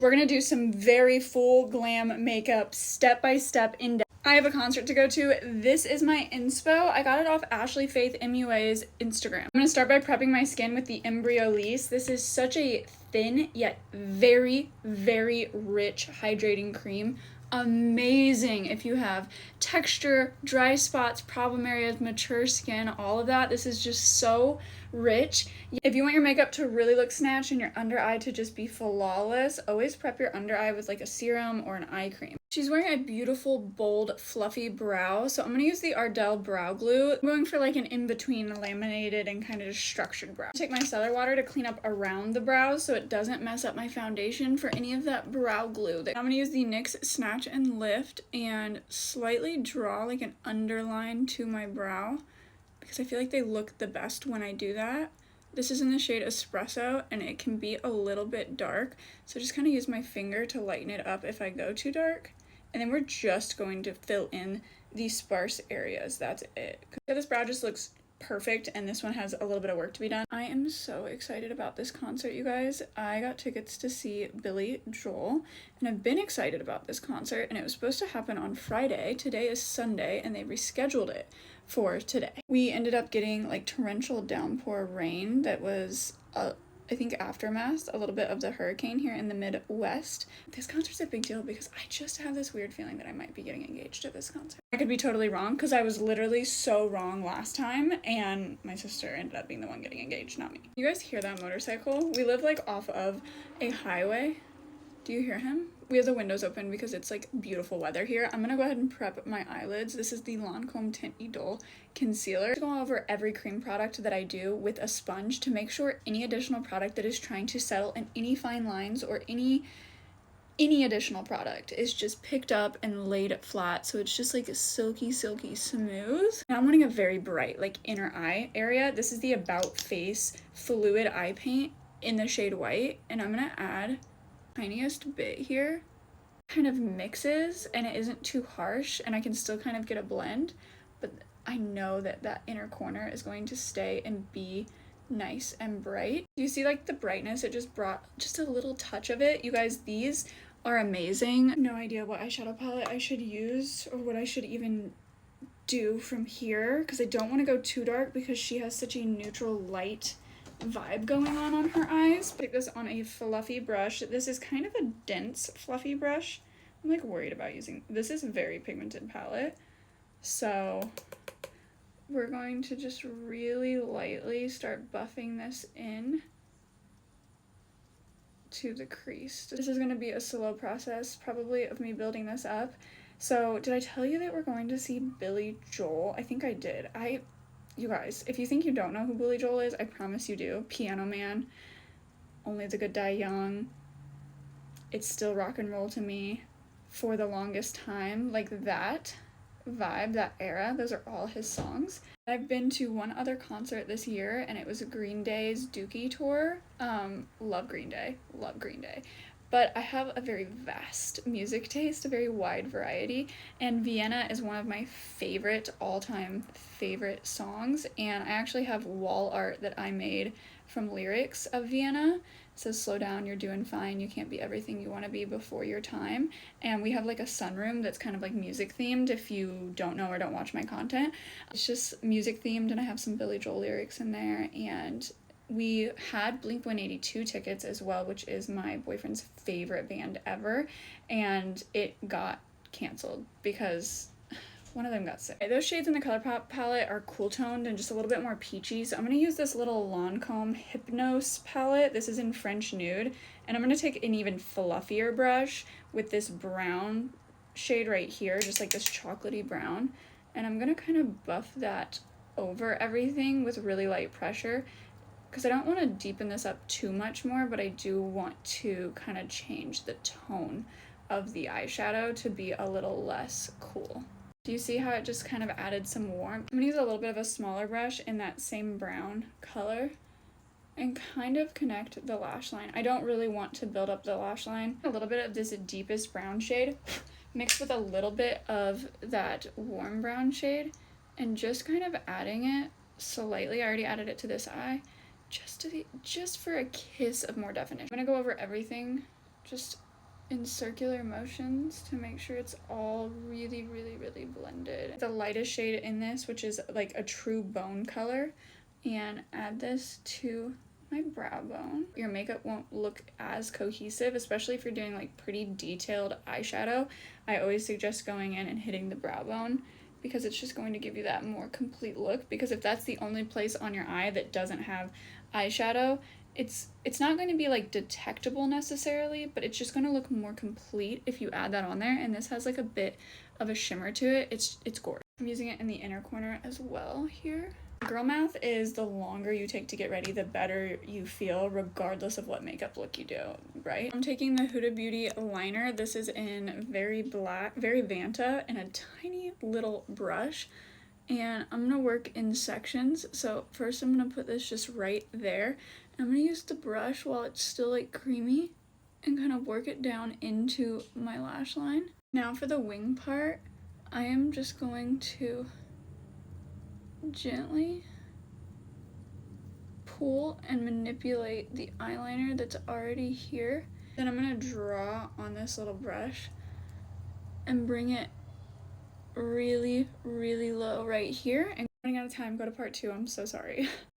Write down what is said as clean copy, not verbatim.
We're gonna do some very full glam makeup, step by step in depth. I have a concert to go to. This is my inspo. I got it off Ashley Faith MUA's Instagram. I'm gonna start by prepping my skin with the Embryolisse. This is such a thin yet very, very rich hydrating cream. Amazing if you have texture, dry spots, problem areas, mature skin, all of that. This is just so rich. If you want your makeup to really look snatched and your under eye to just be flawless, always prep your under eye with like a serum or an eye cream. She's wearing a beautiful, bold, fluffy brow, so I'm going to use the Ardell Brow Glue. I'm going for like an in-between laminated and kind of just structured brow. Take my cellar water to clean up around the brows so it doesn't mess up my foundation for any of that brow glue. I'm going to use the NYX Snatch and Lift and slightly draw like an underline to my brow because I feel like they look the best when I do that. This is in the shade Espresso and it can be a little bit dark, so just kind of use my finger to lighten it up if I go too dark. And then we're just going to fill in the sparse areas. That's it. This brow just looks perfect, and this one has a little bit of work to be done. I am so excited about this concert, you guys. I got tickets to see Billy Joel, and I've been excited about this concert, and it was supposed to happen on Friday. Today is Sunday, and they rescheduled it for today. We ended up getting like torrential downpour rain that was I think aftermath a little bit of the hurricane here in the Midwest. This concert's a big deal because I just have this weird feeling that I might be getting engaged at this concert. I could be totally wrong because I was literally so wrong last time and my sister ended up being the one getting engaged, not me. You guys hear that motorcycle? We live like off of a highway. Do you hear him? We have the windows open because it's like beautiful weather here. I'm gonna go ahead and prep my eyelids. This is the Lancome Tint Idole Concealer. I'm gonna go over every cream product that I do with a sponge to make sure any additional product that is trying to settle in any fine lines or any additional product is just picked up and laid flat, so it's just like a silky smooth. Now I'm wanting a very bright like inner eye area. This is the About Face Fluid Eye Paint in the shade White, and I'm gonna add tiniest bit here. Kind of mixes and it isn't too harsh and I can still kind of get a blend, but I know that that inner corner is going to stay and be nice and bright. You see like the brightness, it just brought just a little touch of it. You guys, these are amazing. No idea what eyeshadow palette I should use or what I should even do from here because I don't want to go too dark because she has such a neutral light vibe going on her eyes. Take this on a fluffy brush. This is kind of a dense fluffy brush. I'm like worried about using this. Is a very pigmented palette, so we're going to just really lightly start buffing this in to the crease. This is going to be a slow process probably of me building this up. So did I tell you that we're going to see Billy Joel? I think I did. You guys, if you think you don't know who Billy Joel is, I promise you do. Piano Man, Only the Good Die Young. It's still rock and roll to me. For the Longest Time, like that vibe, that era, those are all his songs. I've been to one other concert this year and it was Green Day's Dookie tour. Love Green Day, love Green Day. But I have a very vast music taste, a very wide variety, and Vienna is one of my favorite, all-time favorite songs, and I actually have wall art that I made from lyrics of Vienna. It says, slow down, you're doing fine, you can't be everything you want to be before your time. And we have like a sunroom that's kind of like music themed if you don't know or don't watch my content. It's just music themed and I have some Billy Joel lyrics in there, and we had Blink-182 tickets as well, which is my boyfriend's favorite band ever, and it got canceled because one of them got sick. Those shades in the ColourPop palette are cool toned and just a little bit more peachy, so I'm going to use this little Lancome Hypnose palette. This is in French Nude, and I'm going to take an even fluffier brush with this brown shade right here, just like this chocolatey brown, and I'm going to kind of buff that over everything with really light pressure, because I don't want to deepen this up too much more, but I do want to kind of change the tone of the eyeshadow to be a little less cool. Do you see how it just kind of added some warmth? I'm going to use a little bit of a smaller brush in that same brown color and kind of connect the lash line. I don't really want to build up the lash line. A little bit of this deepest brown shade mixed with a little bit of that warm brown shade and just kind of adding it slightly. I already added it to this eye. Just for a kiss of more definition. I'm gonna go over everything just in circular motions to make sure it's all really, really, really blended. The lightest shade in this, which is like a true bone color, and add this to my brow bone. Your makeup won't look as cohesive, especially if you're doing like pretty detailed eyeshadow. I always suggest going in and hitting the brow bone because it's just going to give you that more complete look, because if that's the only place on your eye that doesn't have eyeshadow, it's not going to be like detectable necessarily, but it's just going to look more complete if you add that on there. And this has like a bit of a shimmer to it. It's gorgeous. I'm using it in the inner corner as well here. Girl math is the longer you take to get ready, the better you feel, regardless of what makeup look you do, right? I'm taking the Huda Beauty liner. This is in very black, very Vanta, and a tiny little brush. And I'm gonna work in sections. So first I'm gonna put this just right there. I'm gonna use the brush while it's still like creamy and kind of work it down into my lash line. Now for the wing part, I am just going to gently pull and manipulate the eyeliner that's already here. Then I'm gonna draw on this little brush and bring it really, really low right here. And running out of time, go to part 2, I'm so sorry.